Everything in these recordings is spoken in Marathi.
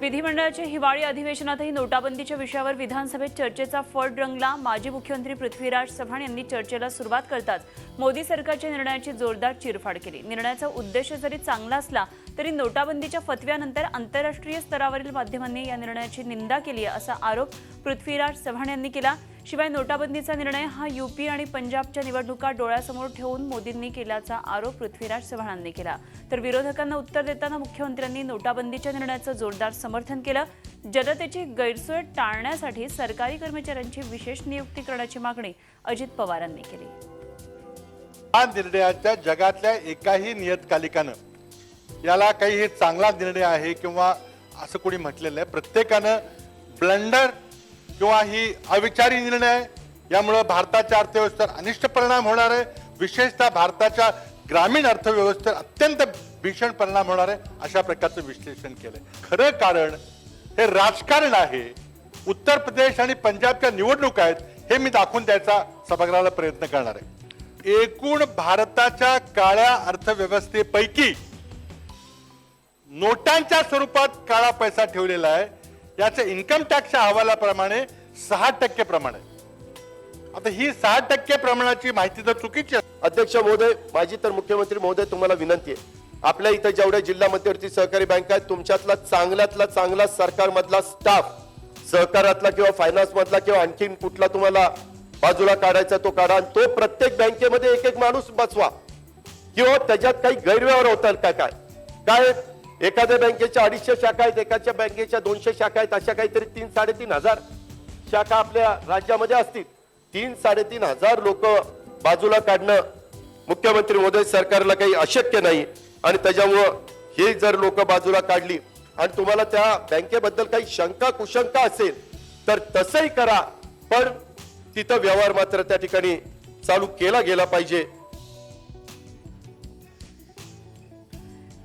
विधिमंडळाच्या हिवाळी अधिवेशनातही नोटाबंदीच्या विषयावर विधानसभेत चर्चेचा फड रंगला। माजी मुख्यमंत्री पृथ्वीराज चव्हाण यांनी चर्चेला सुरुवात करताच मोदी सरकारच्या निर्णयाची जोरदार चिरफाड केली। निर्णयाचा उद्देश जरी चांगला असला तरी नोटाबंदीच्या फतव्यानंतर आंतरराष्ट्रीय स्तरावरील माध्यमांनी या निर्णयाची निंदा केली असा आरोप पृथ्वीराज चव्हाण यांनी केला। शिवाय नोटाबंदीचा निर्णय हा यूपी आणि पंजाबच्या निवडणुका डोळ्यासमोर ठेवून मोदींनी केल्याचा आरोप पृथ्वीराज चव्हाणांनी केला। तर विरोधकांना उत्तर देताना मुख्यमंत्र्यांनी नोटाबंदीच्या निर्णयाचं जोरदार समर्थन केलं। जनतेची गैरसोय टाळण्यासाठी सरकारी कर्मचाऱ्यांची विशेष नियुक्ती करण्याची मागणी अजित पवारांनी केली। या निर्णयाच्या जगातल्या एकाही नियतकालिकानं याला काही हे चांगला निर्णय आहे किंवा असं कोणी म्हटलेलं आहे। प्रत्येकानं ब्लंडर किंवा ही अविचारी निर्णय यामुळे भारताच्या अर्थव्यवस्थेवर अनिष्ट परिणाम होणार आहे। विशेषतः भारताच्या ग्रामीण अर्थव्यवस्थेवर अत्यंत भीषण परिणाम होणार आहे अशा प्रकारचं विश्लेषण केलंय। खरं कारण हे राजकारण आहे। उत्तर प्रदेश आणि पंजाबच्या निवडणुका आहेत हे मी दाखवून द्यायचा सभागृहाला प्रयत्न करणार आहे। एकूण भारताच्या काळ्या अर्थव्यवस्थेपैकी नोटांच्या स्वरूपात काळा पैसा ठेवलेला आहे। याच्या इन्कम टॅक्सच्या अहवालाप्रमाणे 6% प्रमाण आहे। आता ही 6% प्रमाणाची माहिती जर चुकीची अध्यक्ष महोदय, माझी तर मुख्यमंत्री महोदय तुम्हाला विनंती आहे, आपल्या इथे जेवढ्या जिल्हा मध्यवर्ती सहकारी बँका आहेत तुमच्यातला चांगल्यातला चांगला सरकारमधला स्टाफ, सहकारातला किंवा फायनान्स मधला किंवा आणखीन कुठला तुम्हाला बाजूला काढायचा तो काढा आणि तो प्रत्येक बँकेमध्ये एक एक माणूस बसवा किंवा त्याच्यात काही गैरव्यवहार होतात काय काय काय एखाद्या बँकेच्या 250 शाखा आहेत, एकाच्या बँकेच्या 200 शाखा आहेत, अशा काहीतरी 3-3.5 हजार शाखा आपल्या राज्यामध्ये असतील। 3-3.5 हजार लोक बाजूला काढणं मुख्यमंत्री महोदय सरकारला काही अशक्य नाही आणि त्याच्यामुळं हे जर लोक बाजूला काढली आणि तुम्हाला त्या बँकेबद्दल काही शंका कुशंका असेल तर तसंही करा, पण तिथं व्यवहार मात्र त्या ठिकाणी चालू केला गेला पाहिजे।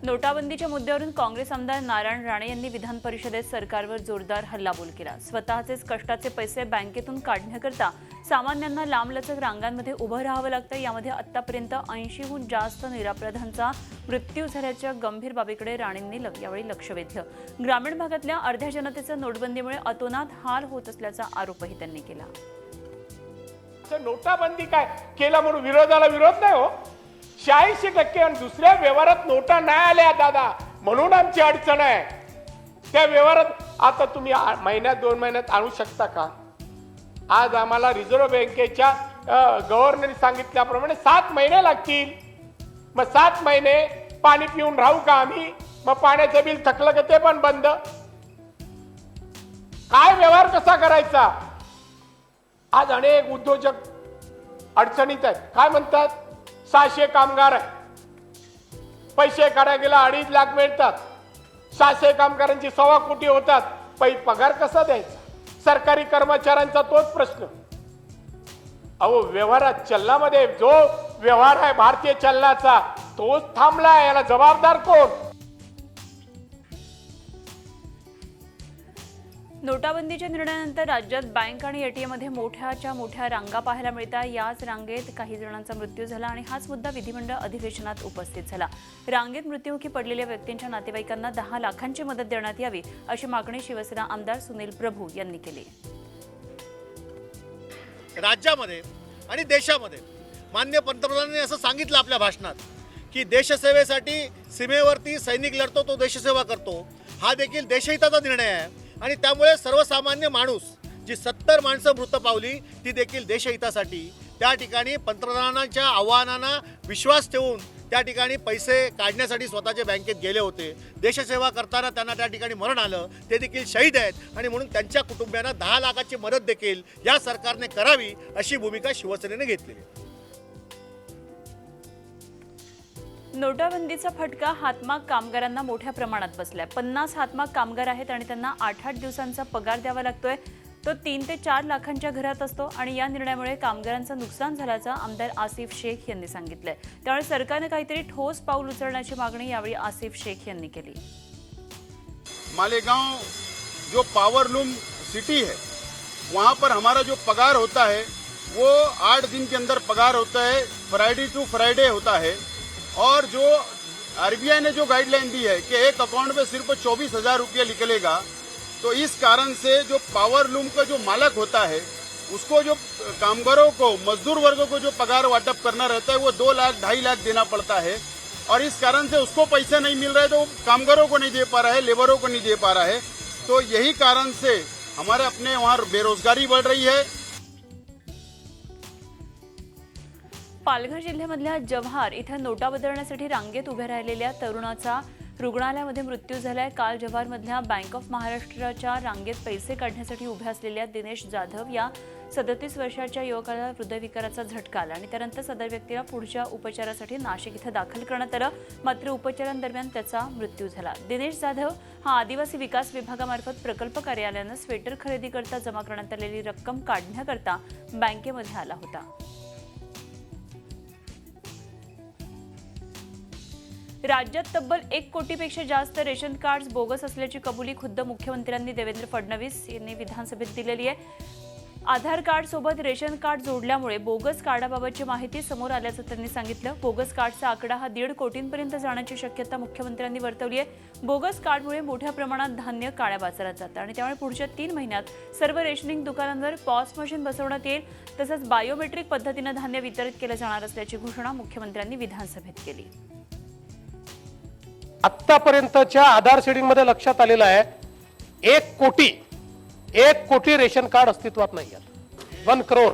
नोटाबंदीच्या मुद्द्यावरून काँग्रेस आमदार नारायण राणे यांनी विधान परिषदेत सरकारवर जोरदार हल्लाबोल केला। स्वतःचेच कष्टाचे पैसे बँकेतून काढण्याकरता सामान्यांना लांबलचक रांगांमध्ये उभं राहावं लागतं। यामध्ये आतापर्यंत 80हून जास्त निरापराधांचा मृत्यू झाल्याच्या गंभीर बाबीकडे राणेंनी यावेळी लक्ष वेधलं। ग्रामीण भागातल्या अर्ध्या जनतेचं नोटबंदीमुळे अतोनात हाल होत असल्याचा आरोपही त्यांनी केला। नोटाबंदी काय केलं म्हणून विरोधाला विरोध नाही हो। 86% आणि दुसऱ्या व्यवहारात नोटा नाही आल्या दादा, म्हणून आमची अडचण आहे। त्या व्यवहारात आता तुम्ही महिन्यात 2 महिन्यात आणू शकता का? आज आम्हाला रिझर्व्ह बँकेच्या गव्हर्नरने सांगितल्याप्रमाणे 7 महिने लागतील। मग 7 महिने पाणी पिऊन राहू का आम्ही? मग पाण्याचं बिल थकलं का ते पण बंद? काय व्यवहार कसा करायचा? आज अनेक उद्योजक अडचणीत आहेत। काय म्हणतात? 600 कामगार आहे, पैसे काढायला गेला 2.5 लाख मिळतात। 600 कामगारांची 1.25 कोटी होतात, पगार कसा द्यायचा? सरकारी कर्मचाऱ्यांचा तोच प्रश्न। अहो व्यवहारात चलनामध्ये जो व्यवहार आहे भारतीय चलनाचा तोच थांबला, याला जबाबदार कोण? नोटाबंदीच्या निर्णयानंतर राज्यात बँक आणि एटीएममध्ये मोठ्या रांगा पाहायला मिळतात। याच रांगेत काही जणांचा मृत्यू झाला आणि हाच मुद्दा विधिमंडळ अधिवेशनात उपस्थित झाला। रांगेत मृत्युमुखी पडलेल्या व्यक्तींच्या नातेवाईकांना 10 लाखांची मदत देण्यात यावी अशी मागणी शिवसेना आमदार सुनील प्रभू यांनी केली। राज्यामध्ये आणि देशामध्ये माननीय पंतप्रधानांनी असं सांगितलं आपल्या भाषणात की देशसेवेसाठी सीमेवरती सैनिक लढतो तो देशसेवा करतो, हा देखील देशहिताचा निर्णय आहे आणि त्यामुळे सर्वसामान्य माणूस जी 70 माणसं मृत पावली ती देखील देशहितासाठी त्या ठिकाणी पंतप्रधानांच्या आव्हानांना विश्वास ठेवून त्या ठिकाणी पैसे काढण्यासाठी स्वतःच्या बँकेत गेले होते। देशसेवा करताना त्यांना त्या ठिकाणी मरण आलं, ते देखील शहीद आहेत आणि म्हणून त्यांच्या कुटुंबियांना 10 लाखाची मदत देखील या सरकारने करावी अशी भूमिका शिवसेनेने घेतली। नोटाबंदीचा फटका हातमाग कामगारांना मोठ्या प्रमाणात बसलाय। 50 हातमाग कामगार आहेत आणि त्यांना 8-8 दिवसांचा पगार द्यावा लागतोय, तो 3 ते 4 लाखांच्या घरात असतो आणि या निर्णयामुळे कामगारांचं नुकसान झाल्याचं आमदार आसिफ शेख यांनी सांगितलंय। त्यामुळे सरकारने काहीतरी ठोस पाऊल उचलण्याची मागणी यावेळी आसिफ शेख यांनी केली। मालेगांव जो पावर लूम सिटी है वहाँ पर हमारा जो पगार होता है वो 8 दिन के अंदर पगार होता है, फ्राइडे टू फ्राइडे होता है और जो आरबीआई ने जो गाइडलाइन दी है कि एक अकाउंट में सिर्फ 24,000 रुपये निकलेगा, तो इस कारण से जो पावर लूम का जो मालक होता है उसको जो कामगारों को, मजदूर वर्ग को जो पगार वाटप करना रहता है वो 2 लाख 2.5 लाख देना पड़ता है, और इस कारण से उसको पैसा नहीं मिल रहा है, तो कामगारों को नहीं दे पा रहा है, लेबरों को नहीं दे पा रहा है। तो यही कारण से हमारे अपने वहाँ बेरोजगारी बढ़ रही है। पालघर जिल्ह्यामधल्या जव्हार इथं नोटा बदलण्यासाठी रांगेत उभ्या राहिलेल्या तरुणाचा रुग्णालयामध्ये मृत्यू झालाय। काल जव्हारमधल्या बँक ऑफ महाराष्ट्राच्या रांगेत पैसे काढण्यासाठी उभ्या असलेल्या दिनेश जाधव या 37 वर्षाच्या युवकाला हृदयविकाराचा झटका आला आणि त्यानंतर सदर व्यक्तीला पुढच्या उपचारासाठी नाशिक इथं दाखल करण्यात आलं, मात्र उपचारांदरम्यान त्याचा मृत्यू झाला। दिनेश जाधव हा आदिवासी विकास विभागामार्फत प्रकल्प कार्यालयानं स्वेटर खरेदीकरता जमा करण्यात आलेली रक्कम काढण्याकरता बँकेमध्ये आला होता। राज्यात तब्बल 1 कोटीपेक्षा जास्त रेशन कार्ड बोगस असल्याची कबुली खुद्द मुख्यमंत्र्यांनी देवेंद्र फडणवीस यांनी विधानसभेत दिलेली आहे। आधार कार्ड सोबत रेशन कार्ड जोडल्यामुळे बोगस कार्डाबाबतची माहिती समोर आल्याचं त्यांनी सांगितलं। बोगस कार्डचा आकडा हा 1.5 कोटींपर्यंत जाण्याची शक्यता मुख्यमंत्र्यांनी वर्तवली आहे। बोगस कार्डमुळे मोठ्या प्रमाणात धान्य काळ्या बाजारात जातं आणि त्यामुळे पुढच्या 3 महिन्यात सर्व रेशनिंग दुकानांवर पॉस मशीन बसवण्यात येईल, तसंच बायोमेट्रिक पद्धतीनं धान्य वितरित केलं जाणार असल्याची घोषणा मुख्यमंत्र्यांनी विधानसभेत केली। आतापर्यंतच्या आधार सेडिंग मध्ये लक्षात आलेलं आहे 1 कोटी रेशन कार्ड अस्तित्वात नाही आहेत। 1 करोड,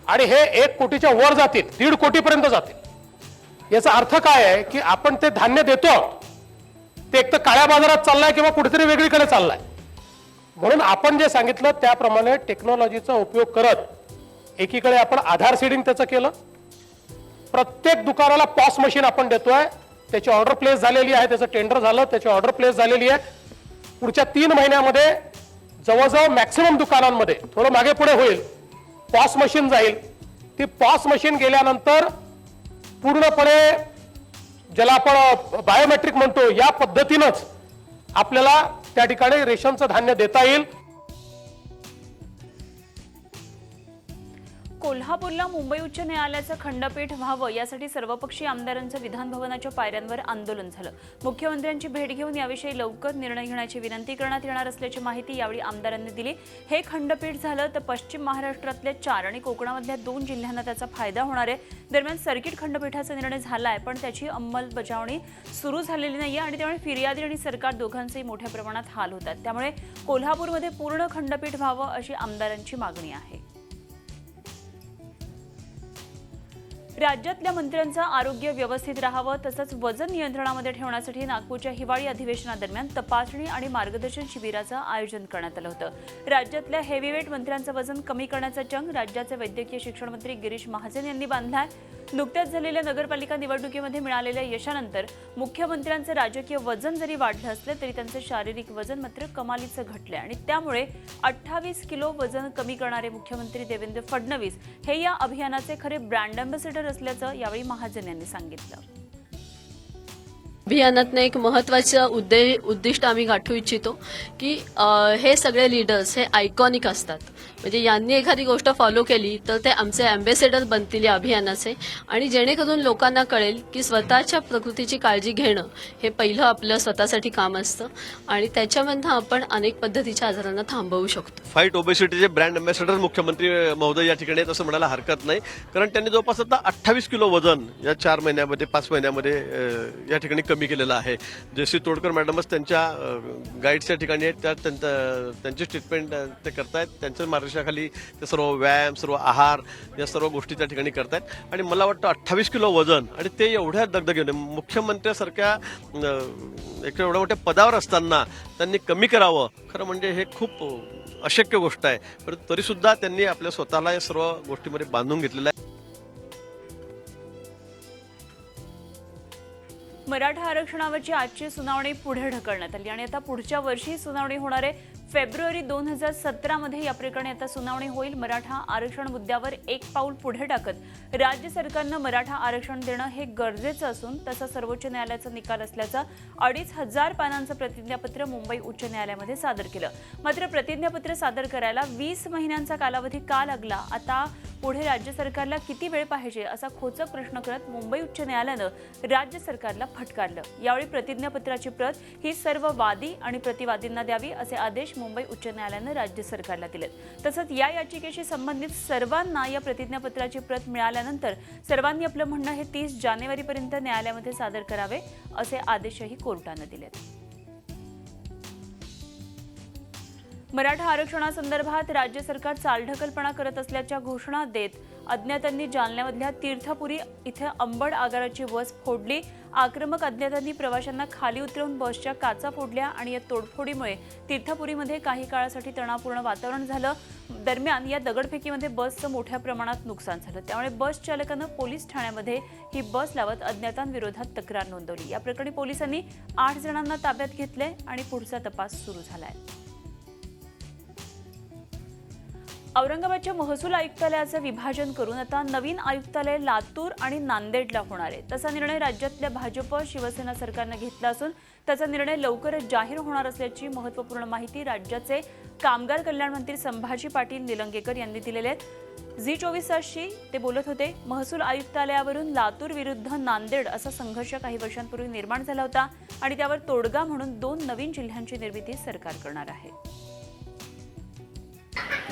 आणि हे 1 कोटीच्या वर जातील, 1.5 कोटीपर्यंत जातील। याचा अर्थ काय आहे की आपण ते धान्य देतो, ते एक तर काळ्या बाजारात चाललाय किंवा कुठेतरी वेगळीकडे चाललाय। म्हणून आपण जे सांगितलं त्याप्रमाणे टेक्नॉलॉजीचा उपयोग करत एकीकडे आपण आधार सीडिंग त्याचं केलं, प्रत्येक दुकानाला पॉस मशीन आपण देतोय, त्याची ऑर्डर प्लेस झालेली आहे, त्याचं टेंडर झालं, त्याची ऑर्डर प्लेस झालेली आहे। पुढच्या 3 महिन्यामध्ये जवळजवळ मॅक्सिमम दुकानांमध्ये, थोडं मागे पुढे होईल, पॉस मशीन जाईल। ती पॉस मशीन गेल्यानंतर पूर्णपणे ज्याला आपण बायोमेट्रिक म्हणतो या पद्धतीनंच आपल्याला त्या ठिकाणी रेशनचं धान्य देता येईल। कोल्हापूरला मुंबई उच्च न्यायालयाचं खंडपीठ व्हावं यासाठी सर्वपक्षीय आमदारांचं विधान भवनाच्या पायऱ्यांवर आंदोलन झालं। मुख्यमंत्र्यांची भेट घेऊन याविषयी लवकर निर्णय घेण्याची विनंती करण्यात येणार असल्याची माहिती यावेळी आमदारांनी दिली। हे खंडपीठ झालं तर पश्चिम महाराष्ट्रातल्या 4 आणि कोकणामधल्या 2 जिल्ह्यांना त्याचा फायदा होणार आहे। दरम्यान सर्किट खंडपीठाचा निर्णय झालाय, पण त्याची अंमलबजावणी सुरू झालेली नाहीये आणि त्यामुळे फिर्यादी आणि सरकार दोघांचेही मोठ्या प्रमाणात हाल होतात। त्यामुळे कोल्हापूरमध्ये पूर्ण खंडपीठ व्हावं अशी आमदारांची मागणी आहे। राज्यातल्या मंत्र्यांचं आरोग्य व्यवस्थित राहावं तसंच वजन नियंत्रणामध्ये ठेवण्यासाठी नागपूरच्या हिवाळी अधिवेशनादरम्यान तपासणी आणि मार्गदर्शन शिबिराचं आयोजन करण्यात आलं होतं। राज्यातल्या हेवीवेट मंत्र्यांचं वजन कमी करण्याचा चंग राज्याचे वैद्यकीय शिक्षण मंत्री गिरीश महाजन यांनी बांधलाय। नुकत्याच झालेल्या नगरपालिका निवडणुकीमध्ये मिळालेल्या यशानंतर मुख्यमंत्र्यांचं राजकीय वजन जरी वाढलं असलं तरी त्यांचं शारीरिक वजन मात्र कमालीचं घटलंय आणि त्यामुळे 28 किलो वजन कमी करणारे मुख्यमंत्री देवेंद्र फडणवीस हे या अभियानाचे खरे ब्रँड अँबॅसेडर असल्याचं यावेळी महाजन यांनी सांगितलं। अभियानातनं एक महत्त्वाचं उद्दिष्ट आम्ही गाठू इच्छितो की हे सगळे लीडर्स हे आयकॉनिक असतात, म्हणजे यांनी एखादी गोष्ट फॉलो केली तर ते आमचे अँबॅसेडर बनतील या अभियानाचे, आणि जेणेकरून लोकांना कळेल की स्वतःच्या प्रकृतीची काळजी घेणं हे पहिलं आपलं स्वतःसाठी काम असतं आणि त्याच्यामधनं आपण अनेक पद्धतीच्या आजारांना थांबवू शकतो। फाईट ओबेसिटीचे ब्रँड अँबॅसेडर मुख्यमंत्री महोदय या ठिकाणी आहेत असं म्हणायला हरकत नाही, कारण त्यांनी जवळपास आता 28 किलो वजन या 4 महिन्यामध्ये 5 महिन्यामध्ये या ठिकाणी कमी केलेलं आहे। जयश्री तोडकर मॅडमच त्यांच्या गाईड्सच्या ठिकाणी आहेत, त्यांची ट्रीटमेंट ते करतायत, त्यांच्या मार्गदर्शनाखाली ते सर्व व्यायाम, सर्व आहार या सर्व गोष्टी त्या ठिकाणी करतायत। आणि मला वाटतं 28 किलो वजन आणि ते एवढ्या दगदगीने मुख्यमंत्र्यासारख्या एवढ्या मोठ्या पदावर असताना त्यांनी कमी करावं, खरं म्हणजे हे खूप अशक्य गोष्ट आहे, परंतु तरी सुद्धा त्यांनी आपल्या स्वतःला या सर्व गोष्टीमध्ये बांधून घेतलेलं आहे। मराठा आरक्षणावरची आजची सुनावणी पुढे ढकलण्यात आली आणि आता पुढच्या वर्षी सुनावणी होणार आहे। फेब्रुवारी 2017 या प्रकरणी आता सुनावणी होईल. मराठा आरक्षण मुद्द्यावर एक पाऊल पुढे टाकत राज्य सरकारनं मराठा आरक्षण देणं हे गरजेचं असून तसा सर्वोच्च न्यायालयाचा निकाल असल्याचं 2500 पानांचं प्रतिज्ञापत्र मुंबई उच्च न्यायालयामध्ये सादर केलं. मात्र प्रतिज्ञापत्र सादर करायला 20 महिन्यांचा कालावधी का लागला? आता पुढे राज्य सरकारला किती वेळ पाहिजे असा खोचक प्रश्न करत मुंबई उच्च न्यायालयानं राज्य सरकारला फटकारलं. यावेळी प्रतिज्ञापत्राची प्रत ही सर्व वादी आणि प्रतिवादींना द्यावी असे आदेश मुंबई उच्च न्यायालयानं राज्य सरकारला दिलेत. तसंच या याचिकेशी संबंधित सर्वांना या प्रतिज्ञापत्राची प्रत मिळाल्यानंतर सर्वांनी आपलं म्हणणं हे 30 जानेवारीपर्यंत न्यायालयामध्ये सादर करावे असे आदेशही कोर्टानं दिलेत. मराठा आरक्षणासंदर्भात राज्य सरकार चालढकलपणा करत असल्याच्या घोषणा देत अज्ञातांनी जालन्यामधल्या तीर्थपुरी इथे अंबड आगाराची बस फोडली. आक्रमक अज्ञातांनी प्रवाशांना खाली उतरवून बसच्या काचा फोडल्या आणि या तोडफोडीमुळे तीर्थपुरीमध्ये काही काळासाठी तणावपूर्ण वातावरण झालं. दरम्यान या दगडफेकीमध्ये बसचं मोठ्या प्रमाणात नुकसान झालं. त्यामुळे बस चालकानं पोलीस ठाण्यामध्ये ही बस लावत अज्ञातांविरोधात तक्रार नोंदवली. या प्रकरणी पोलिसांनी 8 जणांना ताब्यात घेतले आणि पुढचा तपास सुरू झालाय. औरंगाबादच्या महसूल आयुक्तालयाचं विभाजन करून आता नवीन आयुक्तालय लातूर आणि नांदेडला होणार आहे. तसा निर्णय राज्यातल्या भाजप शिवसेना सरकारनं घेतला असून त्याचा निर्णय लवकरच जाहीर होणार असल्याची महत्त्वपूर्ण माहिती राज्याचे कामगार कल्याण मंत्री संभाजी पाटील निलंगेकर यांनी दिलेली आहे. झी24 तासशी ते बोलत होते. महसूल आयुक्तालयावरून लातूर विरुद्ध नांदेड असा संघर्ष काही वर्षांपूर्वी निर्माण झाला होता आणि त्यावर तोडगा म्हणून 2 नवीन जिल्ह्यांची निर्मिती सरकार करणार आहे.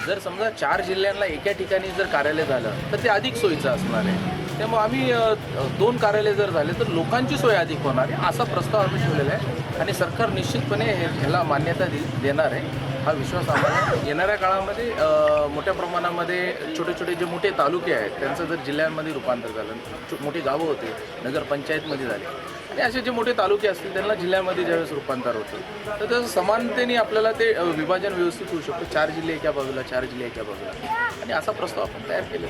जर समजा 4 जिल्ह्यांना एका ठिकाणी जर कार्यालय झालं तर ते अधिक सोयीचं असणार आहे. त्यामुळे आम्ही 2 कार्यालय जर झाले तर लोकांची सोय अधिक होणार आहे असा प्रस्ताव आम्ही ठेवलेला आहे आणि सरकार निश्चितपणे ह्याला मान्यता देणार आहे हा विश्वास आम्हाला. येणाऱ्या काळामध्ये मोठ्या प्रमाणामध्ये छोटे छोटे जे मोठे तालुके आहेत त्यांचं जर जिल्ह्यांमध्ये रूपांतर झालं, मोठी गावं होते नगरपंचायतमध्ये झाले आणि असे जे मोठे तालुके असतील त्यांना जिल्ह्यामध्ये ज्यावेळेस रूपांतर होतं तर त्याचं समानतेने आपल्याला ते विभाजन व्यवस्थित होऊ शकतं. 4 जिल्हे एका बाजूला, 4 जिल्हे एका बाजूला आणि असा प्रस्ताव आपण तयार केला.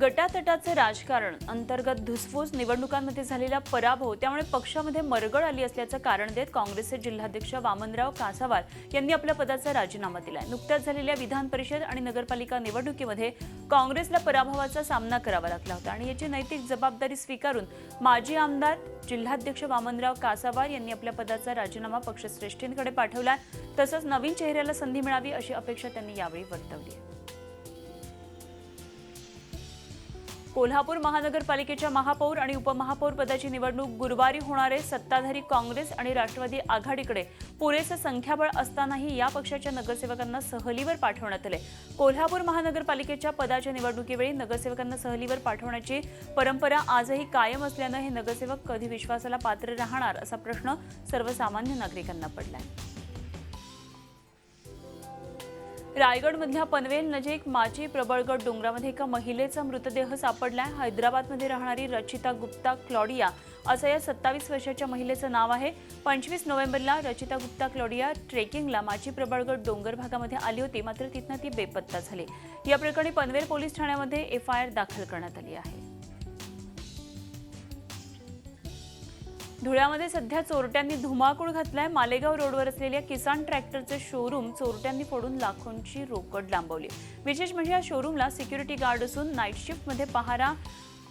गटातटाचे राजकारण, अंतर्गत धुसफूस, निवडणुकांमध्ये झालेला पराभव त्यामुळे पक्षामध्ये मरगळ आली असल्याचं कारण देत काँग्रेसचे जिल्हाध्यक्ष वामनराव कासावार यांनी आपल्या पदाचा राजीनामा दिलाय. नुकत्याच झालेल्या विधान परिषद आणि नगरपालिका निवडणुकीमध्ये काँग्रेसला पराभवाचा सामना करावा लागला होता आणि याची नैतिक जबाबदारी स्वीकारून माजी आमदार जिल्हाध्यक्ष वामनराव कासावार यांनी आपल्या पदाचा राजीनामा पक्षश्रेष्ठींकडे पाठवलाय. तसंच नवीन चेहऱ्याला संधी मिळावी अशी अपेक्षा त्यांनी यावेळी वर्तवली. कोल्हापूर महानगरपालिकेच्या महापौर आणि उपमहापौर पदाची निवडणूक गुरुवारी होणार आहे. सत्ताधारी काँग्रेस आणि राष्ट्रवादी आघाडीकडे पुरेसं संख्याबळ असतानाही या पक्षाच्या नगरसेवकांना सहलीवर पाठवण्यात आले. कोल्हापूर महानगरपालिकेच्या पदाच्या निवडणुकीवेळी नगरसेवकांना सहलीवर पाठवण्याची परंपरा आजही कायम असल्यानं हे नगरसेवक कधी विश्वासाला पात्र राहणार असा प्रश्न सर्वसामान्य नागरिकांना पडलाय. रायगडमधल्या पनवेल नजीक माची प्रबळगड डोंगरामध्ये एका महिलेचा मृतदेह सापडलाय. हैदराबादमध्ये राहणारी रचिता गुप्ता क्लॉडिया असं या 27 वर्षाच्या महिलेचं नाव आहे. 25 नोव्हेंबरला रचिता गुप्ता क्लॉडिया ट्रेकिंगला माची प्रबळगड डोंगर भागामध्ये आली होती. मात्र तिथनं ती बेपत्ता झाली. या प्रकरणी पनवेल पोलीस ठाण्यामध्ये FIR दाखल करण्यात आली आहे. धुळ्यामध्ये सध्या चोरट्यांनी धुमाकूळ घातलाय. मालेगाव रोडवर असलेल्या किसान ट्रॅक्टरचे शोरूम चोरट्यांनी फोडून लाखोंची रोकड लांबवली. विशेष म्हणजे या शोरूमला सिक्युरिटी गार्ड असून नाईट शिफ्टमध्ये पहारा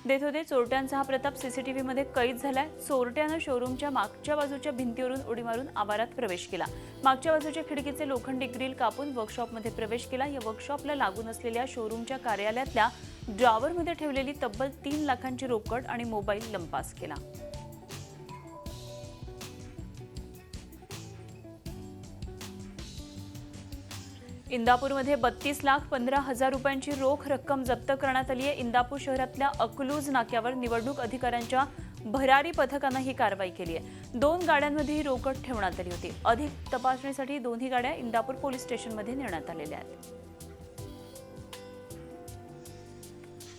देत होते. चोरट्यांचा हा प्रताप CCTVमध्ये कैद झालाय. चोरट्यानं शोरूमच्या मागच्या बाजूच्या भिंतीवरून उडी मारून आवारात प्रवेश केला. मागच्या बाजूच्या खिडकीचे लोखंडी ग्रिल कापून वर्कशॉपमध्ये प्रवेश केला. या वर्कशॉपला लागून असलेल्या शोरूमच्या कार्यालयातल्या ड्रॉवरमध्ये ठेवलेली तब्बल 3 लाखांची रोकड आणि मोबाईल लंपास केला. इंदापूरमध्ये 32,15,000 रुपयांची रोख रक्कम जप्त करण्यात आली आहे. इंदापूर शहरातल्या अकलूज नाक्यावर निवडणूक अधिकाऱ्यांच्या भरारी पथकानं ही कारवाई केली आहे. 2 गाड्यांमध्ये ही रोकड ठेवण्यात आली होती. अधिक तपासणीसाठी दोन्ही गाड्या इंदापूर पोलीस स्टेशनमध्ये नेण्यात आलेल्या आहेत.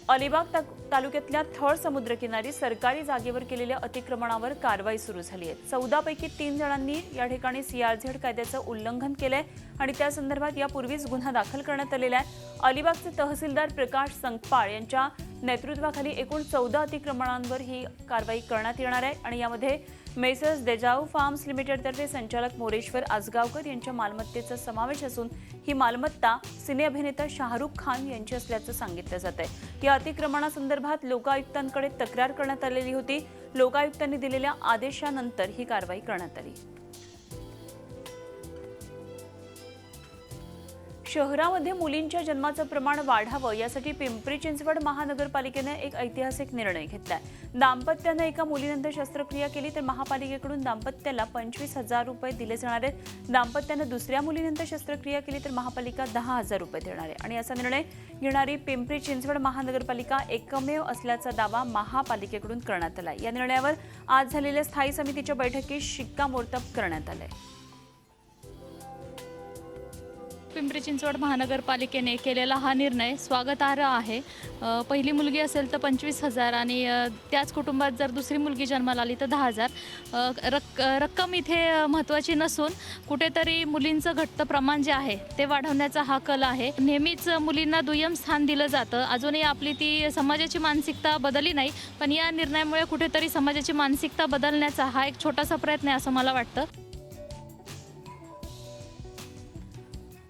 अलिबाग तालुक्यातल्या थळ समुद्रकिनारी सरकारी जागेवर केलेल्या अतिक्रमणावर कारवाई सुरू झाली आहे. 14 पैकी 3 जणांनी या ठिकाणी CRZ कायद्याचं उल्लंघन केलंय आणि त्या संदर्भात यापूर्वीच गुन्हा दाखल करण्यात आलेला आहे. अलिबागचे तहसीलदार प्रकाश संकपाळ यांच्या नेतृत्वाखाली एकूण 14 अतिक्रमणांवर ही कारवाई करण्यात येणार आहे आणि यामध्ये मेसर्स देजाऊ फार्म्स लिमिटेडतर्फे संचालक मोरेश्वर आजगावकर यांच्या मालमत्तेचा समावेश असून ही मालमत्ता सिने अभिनेता शाहरुख खान यांची असल्याचं सांगितलं जात आहे. या अतिक्रमणासंदर्भात लोकायुक्तांकडे तक्रार करण्यात आलेली होती. लोकायुक्तांनी दिलेल्या आदेशानंतर ही कारवाई करण्यात आली. शहरामध्ये मुलींच्या जन्माचं प्रमाण वाढावं यासाठी पिंपरी चिंचवड महानगरपालिकेने एक ऐतिहासिक निर्णय घेतलाय. दाम्पत्यानं एका मुलीनंतर शस्त्रक्रिया केली तर महापालिकेकडून दाम्पत्याला 25,000 रुपये दिले जाणार आहेत. दाम्पत्यानं दुसऱ्या मुलीनंतर शस्त्रक्रिया केली तर महापालिका 10,000 रुपये देणार आहे आणि असा निर्णय घेणारी पिंपरी चिंचवड महानगरपालिका एकमेव असल्याचा दावा महापालिकेकडून करण्यात आला. या निर्णयावर आज झालेल्या स्थायी समितीच्या बैठकीत शिक्कामोर्तब करण्यात आलंय. पिंपरी चिंचवड महानगरपालिकेने केलेला हा निर्णय स्वागतार्ह आहे. पहिली मुलगी असेल तर 25,000 आणि त्याच कुटुंबात जर दुसरी मुलगी जन्माला आली तर 10,000. रक्कम इथे महत्त्वाची नसून कुठेतरी मुलींचं घटतं प्रमाण जे आहे ते वाढवण्याचा हा कल आहे. नेहमीच मुलींना दुय्यम स्थान दिलं जातं. अजूनही आपली ती समाजाची मानसिकता बदलली नाही, पण या निर्णयामुळे कुठेतरी समाजाची मानसिकता बदलण्याचा हा एक छोटासा प्रयत्न आहे असं मला वाटतं.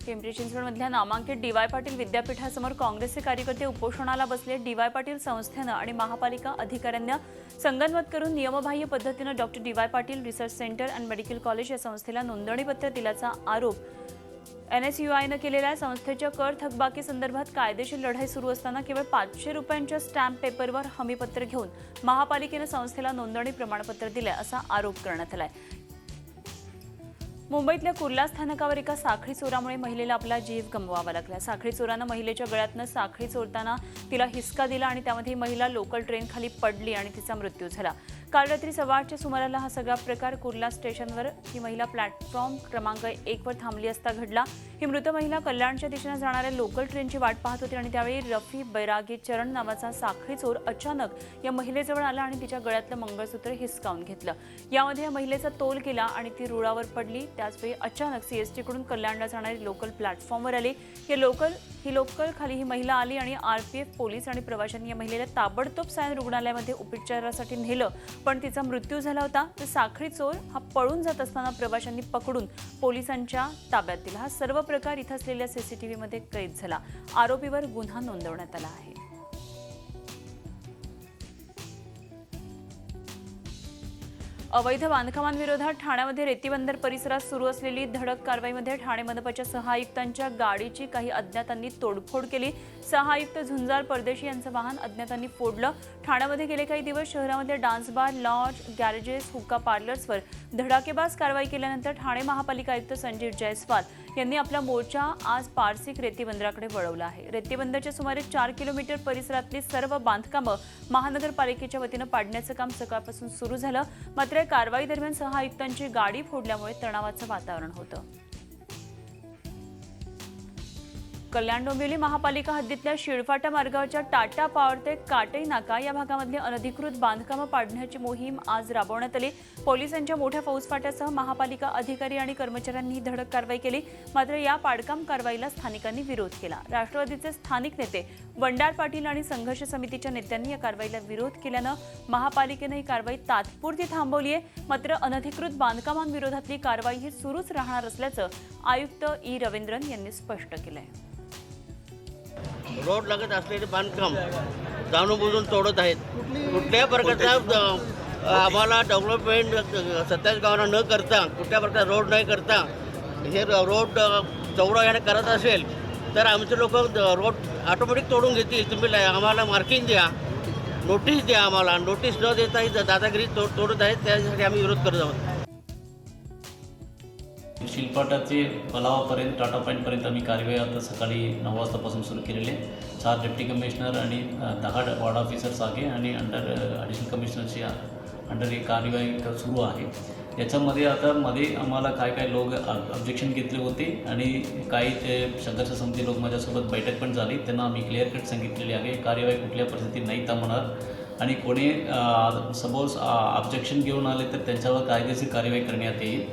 पिंपरी चिंचवडमधल्या नामांकित DY पाटील विद्यापीठासमोर काँग्रेसचे कार्यकर्ते उपोषणाला बसले. DY पाटील संस्थेनं आणि महापालिका अधिकाऱ्यांना संगनमत करून नियमबाह्य पद्धतीनं डॉ. DY Patil research centre and medical college या संस्थेला नोंदणीपत्र दिल्याचा आरोप NSUIनं केलेला आहे. संस्थेच्या कर थकबाकी संदर्भात कायदेशीर लढाई सुरू असताना केवळ 500 रुपयांच्या स्टॅम्प पेपरवर हमीपत्र घेऊन महापालिकेनं संस्थेला नोंदणी प्रमाणपत्र दिलंय असा आरोप करण्यात आलाय. मुंबईतल्या कुर्ला स्थानकावर एका साखळी चोरामुळे महिलेला आपला जीव गमवावा लागला. साखळी चोरानं महिलेच्या गळ्यातनं साखळी चोरताना तिला हिसका दिला आणि त्यामध्ये महिला लोकल ट्रेन खाली पडली आणि तिचा मृत्यू झाला. काल रात्री 8:15च्या सुमाराला हा सगळा प्रकार कुर्ला स्टेशनवर ही महिला प्लॅटफॉर्म क्रमांक 1 वर थांबली असता घडला. ही मृत महिला कल्याणच्या दिशेने जाणाऱ्या लोकल ट्रेनची वाट पाहत होती आणि त्यावेळी रफी बैरागी चरण नावाचा साखळी चोर अचानक या महिलेजवळ आला आणि तिच्या गळ्यातलं मंगळसूत्र हिसकावून घेतलं. यामध्ये या महिलेचा तोल केला आणि ती रुळावर पडली. त्याचवेळी अचानक CST कडून कल्याणला जाणारी लोकल प्लॅटफॉर्मवर आली. ही लोकल खाली ही महिला आली आणि RPF पोलीस आणि प्रवाशांनी या महिलेला ताबडतोब सायन रुग्णालयामध्ये उपचारासाठी नेलं, पण तिचा मृत्यू झाला होता. तर साखळी चोर हा पळून जात असताना प्रवाशांनी पकडून पोलिसांच्या ताब्यात दिला. हा सर्व प्रकार इथं असलेल्या CCTV मध्ये कैद झाला. आरोपीवर गुन्हा नोंदवण्यात आला आहे. अवैध बांधकामांविरोधात ठाण्यामध्ये रेतीबंदर परिसरात सुरू असलेली धडक कारवाईमध्ये ठाणे मनपाच्या 6 आयुक्तांच्या गाडीची काही अज्ञातांनी तोडफोड केली. 6 आयुक्त झुंजार परदेशी यांचं वाहन अज्ञातांनी फोडलं. ठाण्यामध्ये गेले काही दिवस शहरामध्ये डान्स बार, लॉज, गॅरेजेस, हुक्का पार्लर्सवर धडाकेबाज कारवाई केल्यानंतर ठाणे महापालिका आयुक्त संजीव जयस्वाल यांनी आपला मोर्चा आज पारसिक रेतीबंदराकडे वळवला आहे. रेतीबंदरच्या सुमारे 4 किलोमीटर परिसरातली सर्व बांधकामं महानगरपालिकेच्या वतीनं पाडण्याचं काम सकाळपासून सुरू झालं. मात्र कारवाई दरम्यान 6 आयुक्तांची गाडी फोडल्यामुळे तणावाचं वातावरण होतं. कल्याण डोंबिवली महापालिका हद्दीतल्या शिळफाटा मार्गावरच्या टाटा पॉवर ते काटई नाका या भागामधली अनधिकृत बांधकामं पाडण्याची मोहीम आज राबवण्यात आली. पोलिसांच्या मोठ्या फौजफाट्यासह महापालिका अधिकारी आणि कर्मचाऱ्यांनी ही धडक कारवाई केली. मात्र या पाडकाम कारवाईला स्थानिकांनी विरोध केला. राष्ट्रवादीचे स्थानिक नेते वंडार पाटील आणि संघर्ष समितीच्या नेत्यांनी या कारवाईला विरोध केल्यानं महापालिकेनं ही कारवाई तात्पुरती थांबवली आहे. मात्र अनधिकृत बांधकामांविरोधातली कारवाई ही सुरूच राहणार असल्याचं आयुक्त E. रवींद्रन यांनी स्पष्ट केलंय. रोड लागत असलेले बांधकाम जाणून बुजून तोडत आहेत. कुठल्याही प्रकारचा आम्हाला डेव्हलपमेंट 27 गावांना न करता, कुठल्या प्रकारचा रोड नाही करता हे रोड चौडा याने करत असेल तर आमचे लोक रोड ऑटोमॅटिक तोडून घेतील. तुम्ही आम्हाला मार्किंग द्या, नोटीस द्या. आम्हाला नोटीस न देता दादागिरी तोडत आहेत. त्यासाठी आम्ही विरोध करत आहोत. शिलपाटा ते पलावापर्यंत टाटा पॉईंटपर्यंत आम्ही कारवाई आता सकाळी 9 वाजतापासून सुरू केलेली आहे. 4 डेप्टी कमिशनर आणि 10 वॉर्ड ऑफिसर्स आगे आणि अंडर ॲडिशनल कमिशनरची अंडर ही कार्यवाही सुरू आहे. याच्यामध्ये आता मध्ये आम्हाला काय लोक ऑब्जेक्शन घेतले होते आणि काही ते संघर्ष समिती लोक माझ्यासोबत बैठक पण झाली. त्यांना आम्ही क्लिअर कट सांगितलेली आहे कार्यवाही कुठल्या परिस्थितीत नाही थांबणार आणि कोणी सपोज ऑब्जेक्शन घेऊन आले तर त्यांच्यावर कायदेशीर कार्यवाही करण्यात येईल.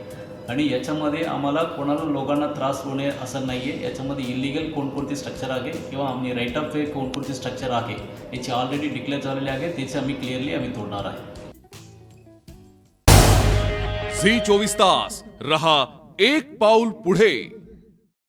आणि याच्यामध्ये आम्हाला कोणाला लोकांना त्रास होणे असं नाही आहे. याच्यामध्ये इलिगल कोणकोणती स्ट्रक्चर आहे किंवा आम्ही राईट ऑफ वे कोणकोणती स्ट्रक्चर आहे याची ऑलरेडी डिक्लेअर झालेली आहे. त्याचे आम्ही क्लिअरली तोडणार आहे. झी 24 तास रहा एक पाऊल पुढे.